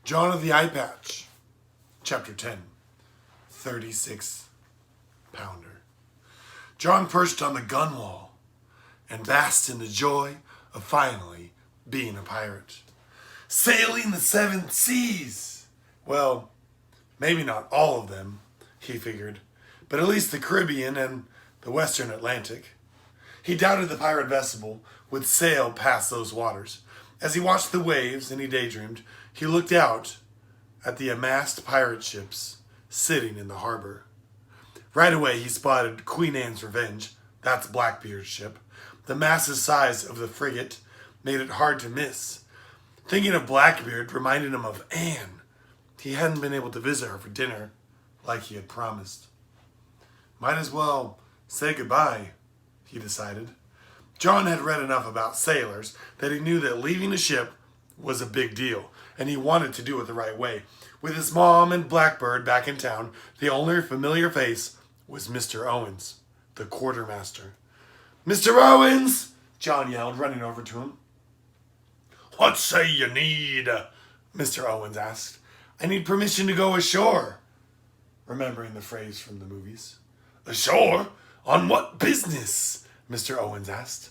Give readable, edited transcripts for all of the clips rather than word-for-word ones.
John of the Eye Patch, Chapter 10, 36-pounder. John perched on the gun wall and basked in the joy of finally being a pirate. Sailing the seven seas! Well, maybe not all of them, he figured, but at least the Caribbean and the Western Atlantic. He doubted the pirate vessel would sail past those waters. As he watched the waves and he daydreamed, he looked out at the amassed pirate ships sitting in the harbor. Right away he spotted Queen Anne's Revenge, that's Blackbeard's ship. The massive size of the frigate made it hard to miss. Thinking of Blackbeard reminded him of Anne. He hadn't been able to visit her for dinner like he had promised. Might as well say goodbye, he decided. John had read enough about sailors that he knew that leaving a ship was a big deal, and he wanted to do it the right way. With his mom and Blackbird back in town, the only familiar face was Mr. Owens, the quartermaster. "Mr. Owens!" John yelled, running over to him. "What say you need?" Mr. Owens asked. "I need permission to go ashore," remembering the phrase from the movies. "Ashore? On what business?" Mr. Owens asked.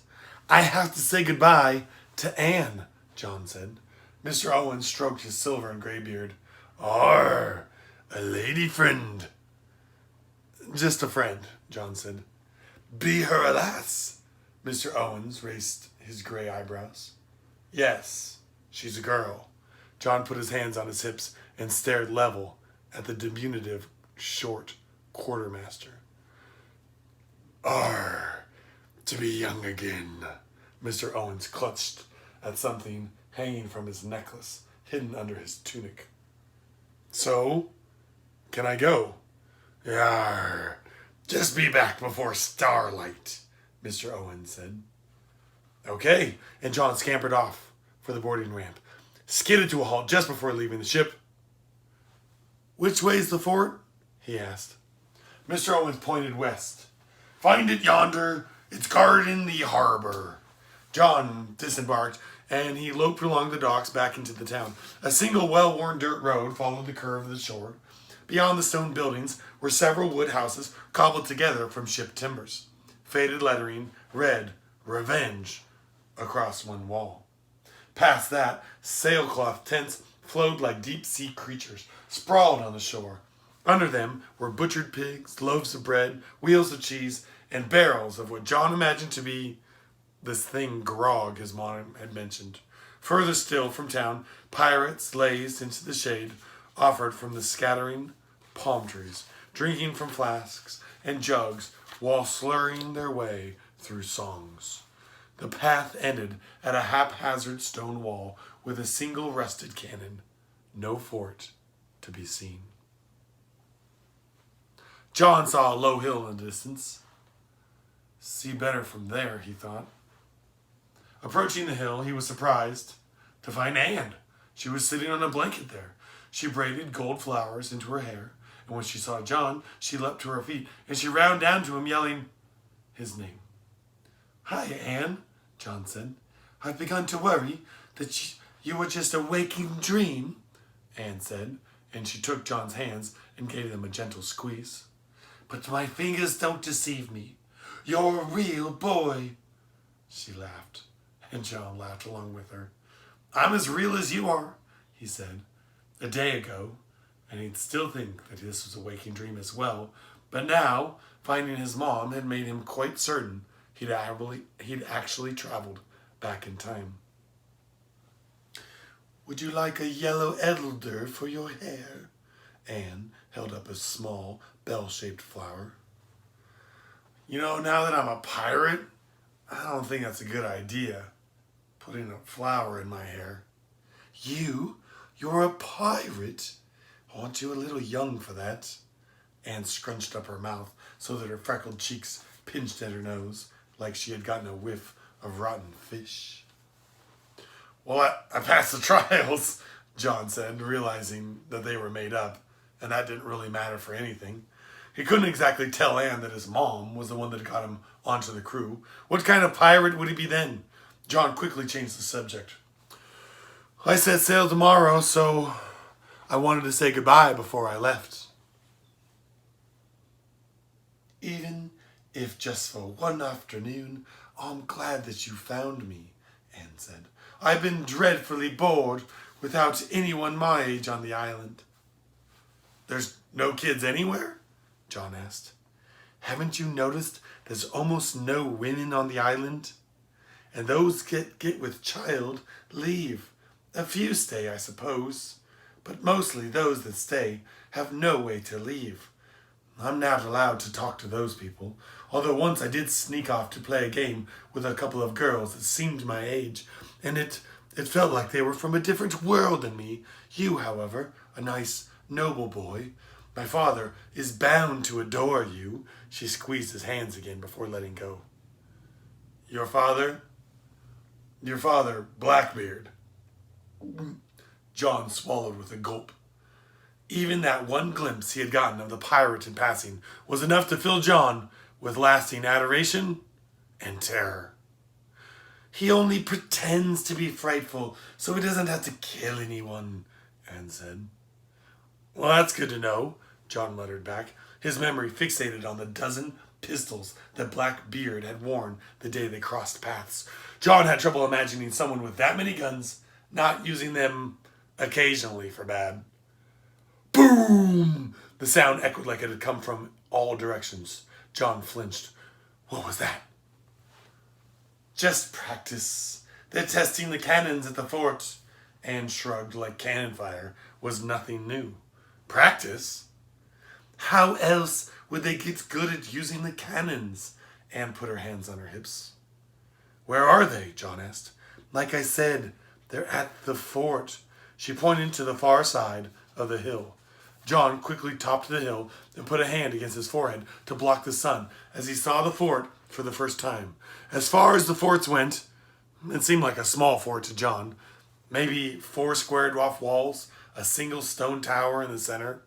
"I have to say goodbye to Anne," John said. Mr. Owens stroked his silver and gray beard. "Arr, a lady friend." "Just a friend," John said. "Be her a lass?" Mr. Owens raised his gray eyebrows. "Yes, she's a girl." John put his hands on his hips and stared level at the diminutive, short quartermaster. "Arr, to be young again." Mr. Owens clutched at something hanging from his necklace, hidden under his tunic. "So, can I go?" "Arr, just be back before starlight," Mr. Owens said. "Okay," and John scampered off for the boarding ramp, skidded to a halt just before leaving the ship. "Which way's the fort?" he asked. Mr. Owens pointed west. "Find it yonder. It's guarding the harbor." John disembarked, and he loped along the docks back into the town. A single well-worn dirt road followed the curve of the shore. Beyond the stone buildings were several wood houses cobbled together from ship timbers. Faded lettering read "Revenge" across one wall. Past that, sailcloth tents flowed like deep-sea creatures, sprawled on the shore. Under them were butchered pigs, loaves of bread, wheels of cheese, and barrels of what John imagined to be this thing grog his mom had mentioned. Further still from town, pirates lazed into the shade offered from the scattering palm trees, drinking from flasks and jugs while slurring their way through songs. The path ended at a haphazard stone wall with a single rusted cannon. No fort to be seen. John saw a low hill in the distance. See better from there, he thought. Approaching the hill, he was surprised to find Anne. She was sitting on a blanket there. She braided gold flowers into her hair, and when she saw John, she leapt to her feet, and she ran down to him, yelling his name. "Hi, Anne," John said. "I've begun to worry that you were just a waking dream," Anne said, and she took John's hands and gave them a gentle squeeze. "But my fingers don't deceive me. You're a real boy." She laughed, and John laughed along with her. "I'm as real as you are," he said. A day ago, and he'd still think that this was a waking dream as well, but now, finding his mom had made him quite certain he'd actually traveled back in time. "Would you like a yellow elder for your hair?" Anne held up a small, bell-shaped flower. "You know, now that I'm a pirate, I don't think that's a good idea, putting a flower in my hair." You're a pirate? Aren't you a little young for that?" Anne scrunched up her mouth so that her freckled cheeks pinched at her nose, like she had gotten a whiff of rotten fish. "Well, I passed the trials," John said, realizing that they were made up, and that didn't really matter for anything. He couldn't exactly tell Anne that his mom was the one that got him onto the crew. What kind of pirate would he be then? John quickly changed the subject. "I set sail tomorrow, so I wanted to say goodbye before I left. Even if just for one afternoon, I'm glad that you found me, Anne said. I've been dreadfully bored without anyone my age on the island. There's no kids anywhere? John asked. Haven't you noticed there's almost no women on the island? And those get with child leave. A few stay, I suppose. But mostly those that stay have no way to leave. I'm not allowed to talk to those people, although once I did sneak off to play a game with a couple of girls that seemed my age, and it felt like they were from a different world than me. You, however, a nice, noble boy. My father is bound to adore you. She squeezed his hands again before letting go. Your father? Your father, Blackbeard. John swallowed with a gulp. Even that one glimpse he had gotten of the pirate in passing was enough to fill John with lasting adoration and terror. He only pretends to be frightful so he doesn't have to kill anyone, Anne said. Well, that's good to know, John muttered back, his memory fixated on the dozen pistols that Blackbeard had worn the day they crossed paths. John had trouble imagining someone with that many guns not using them occasionally for bad. Boom! The sound echoed like it had come from all directions. John flinched. What was that? Just practice. They're testing the cannons at the fort. Anne shrugged like cannon fire was nothing new. Practice? How else would they get good at using the cannons? Anne put her hands on her hips. Where are they? John asked. Like I said, they're at the fort. She pointed to the far side of the hill. John quickly topped the hill and put a hand against his forehead to block the sun as he saw the fort for the first time. As far as the forts went, it seemed like a small fort to John. Maybe 4 squared-off walls, a single stone tower in the center.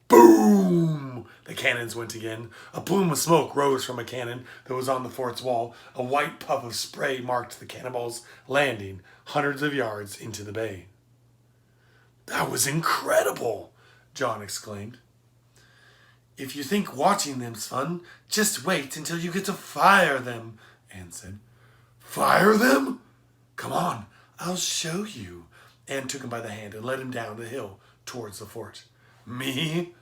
Boom! The cannons went again. A plume of smoke rose from a cannon that was on the fort's wall. A white puff of spray marked the cannonball's landing hundreds of yards into the bay. That was incredible! John exclaimed. If you think watching them's fun, just wait until you get to fire them, Anne said. Fire them? Come on, I'll show you. Anne took him by the hand and led him down the hill towards the fort. Me?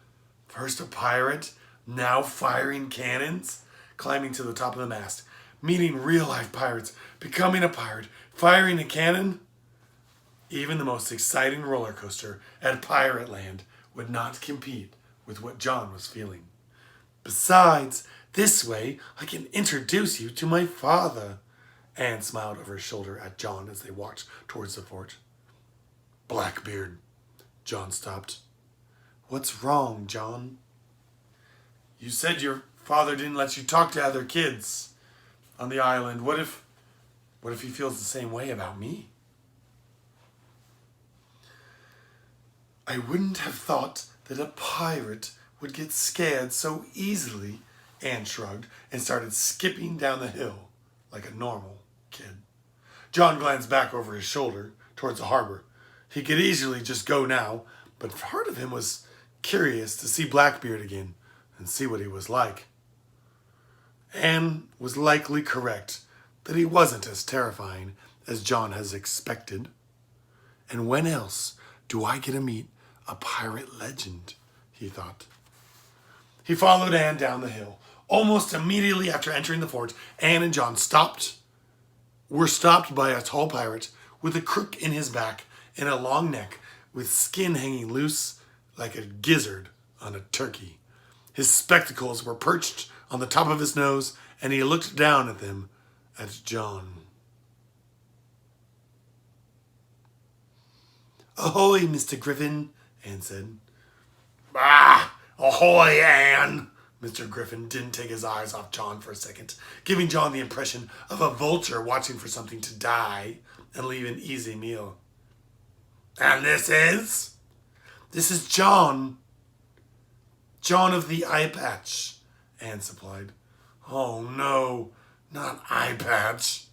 First a pirate, now firing cannons? Climbing to the top of the mast, meeting real-life pirates, becoming a pirate, firing a cannon? Even the most exciting roller coaster at Pirate Land would not compete with what John was feeling. Besides, this way I can introduce you to my father. Anne smiled over his shoulder at John as they walked towards the fort. Blackbeard. John stopped. What's wrong, John? You said your father didn't let you talk to other kids on the island. What if he feels the same way about me? I wouldn't have thought that a pirate would get scared so easily, Anne shrugged and started skipping down the hill like a normal kid. John glanced back over his shoulder towards the harbor. He could easily just go now, but part of him was curious to see Blackbeard again and see what he was like. Anne was likely correct that he wasn't as terrifying as John has expected. And when else do I get to meet a pirate legend, he thought. He followed Anne down the hill. Almost immediately after entering the fort, Anne and John were stopped by a tall pirate with a crook in his back and a long neck with skin hanging loose like a gizzard on a turkey. His spectacles were perched on the top of his nose, and he looked down at them, at John. Ahoy, Mr. Griffin, Anne said. Ah, ahoy, Anne. Mr. Griffin didn't take his eyes off John for a second, giving John the impression of a vulture watching for something to die and leave an easy meal. And this is? This is John. John of the Eye Patch, Anne supplied. Oh no, not Eye Patch.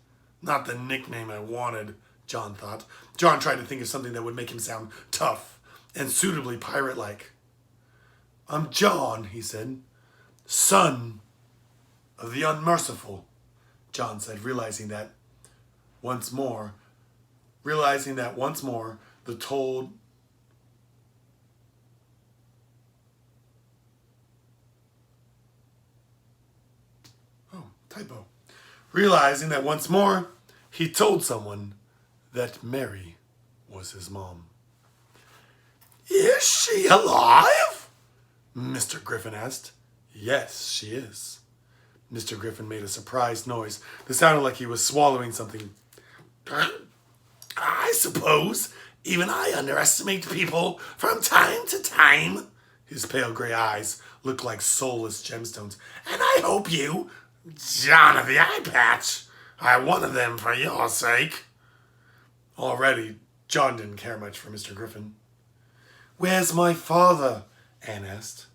Not the nickname I wanted, John thought. John tried to think of something that would make him sound tough. and suitably pirate-like. "I'm John," he said. "Son of the unmerciful," John said, realizing that once more the told typo. Realizing that once more he told someone that Mary was his mom. "Is she alive?" Mr. Griffin asked. "Yes, she is." Mr. Griffin made a surprised noise that sounded like he was swallowing something. "I suppose even I underestimate people from time to time." His pale gray eyes looked like soulless gemstones. "And I hope you, John of the Eye Patch, are one of them for your sake." Already, John didn't care much for Mr. Griffin. "Where's my father?" Anne asked.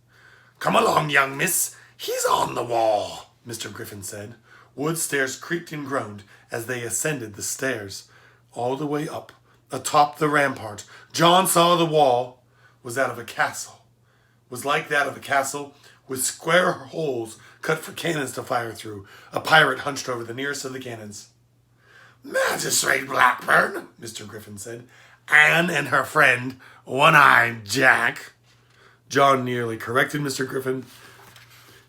"Come along, young miss. He's on the wall," Mr. Griffin said. Wood stairs creaked and groaned as they ascended the stairs. All the way up, atop the rampart, John saw the wall was like that of a castle, with square holes cut for cannons to fire through. A pirate hunched over the nearest of the cannons. "Magistrate Blackburn," Mr. Griffin said. "Anne and her friend, One-Eyed Jack." John nearly corrected Mr. Griffin,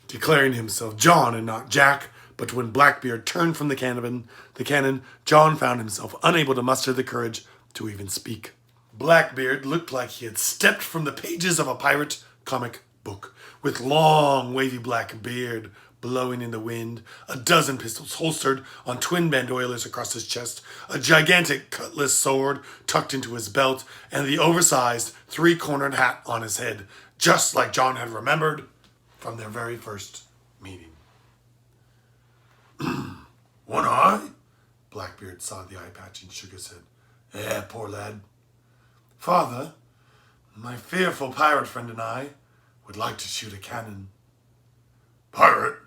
declaring himself John and not Jack, but when Blackbeard turned from the cannon, John found himself unable to muster the courage to even speak. Blackbeard looked like he had stepped from the pages of a pirate comic book, with long, wavy black beard blowing in the wind, a dozen pistols holstered on twin bandoliers across his chest, a gigantic cutlass sword tucked into his belt, and the oversized three-cornered hat on his head, just like John had remembered from their very first meeting. "One eye?" Blackbeard saw the eye patch and shook his head. "Eh, poor lad." "Father, my fearful pirate friend and I would like to shoot a cannon." "Pirate?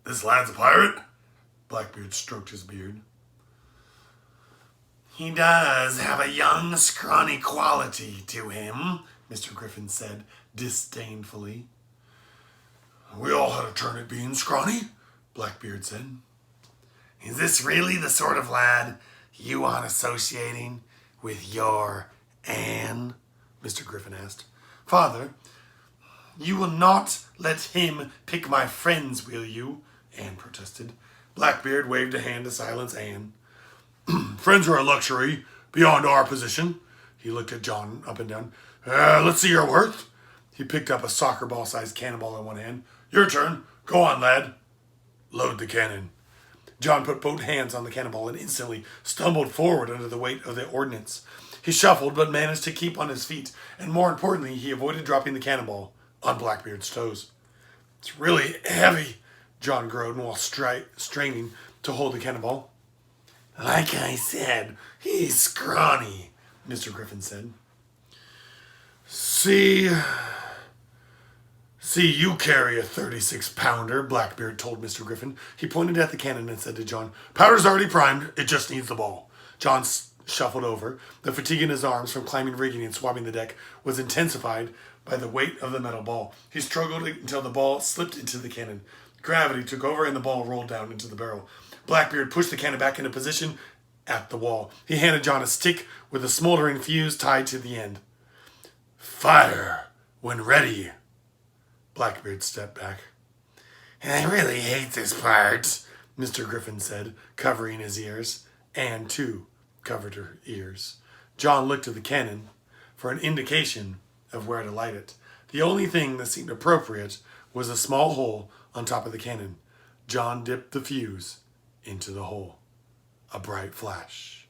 This lad's a pirate?" Blackbeard stroked his beard. "He does have a young, scrawny quality to him," Mr. Griffin said disdainfully. "We all had a turn at being scrawny," Blackbeard said. "Is this really the sort of lad you want associating with your Anne?" Mr. Griffin asked. "Father, you will not let him pick my friends, will you?" Anne protested. Blackbeard waved a hand to silence Anne. "Friends are a luxury beyond our position." He looked at John up and down. "Let's see your worth." He picked up a soccer ball-sized cannonball in one hand. "Your turn. Go on, lad." "Load the cannon." John put both hands on the cannonball and instantly stumbled forward under the weight of the ordnance. He shuffled but managed to keep on his feet, and more importantly, he avoided dropping the cannonball on Blackbeard's toes. "It's really heavy," John groaned while straining to hold the cannonball. "Like I said, he's scrawny," Mr. Griffin said. See, you carry a 36-pounder, Blackbeard told Mr. Griffin. He pointed at the cannon and said to John, "Powder's already primed, it just needs the ball." John shuffled over. The fatigue in his arms from climbing rigging and swabbing the deck was intensified by the weight of the metal ball. He struggled until the ball slipped into the cannon. Gravity took over and the ball rolled down into the barrel. Blackbeard pushed the cannon back into position at the wall. He handed John a stick with a smoldering fuse tied to the end. "Fire when ready." Blackbeard stepped back. "I really hate this part," Mr. Griffin said, covering his ears. Anne, too, covered her ears. John looked at the cannon for an indication of where to light it. The only thing that seemed appropriate was a small hole on top of the cannon. John dipped the fuse into the hole. A bright flash.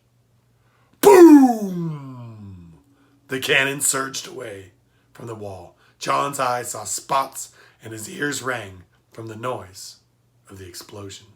Boom! The cannon surged away from the wall. John's eyes saw spots and his ears rang from the noise of the explosion.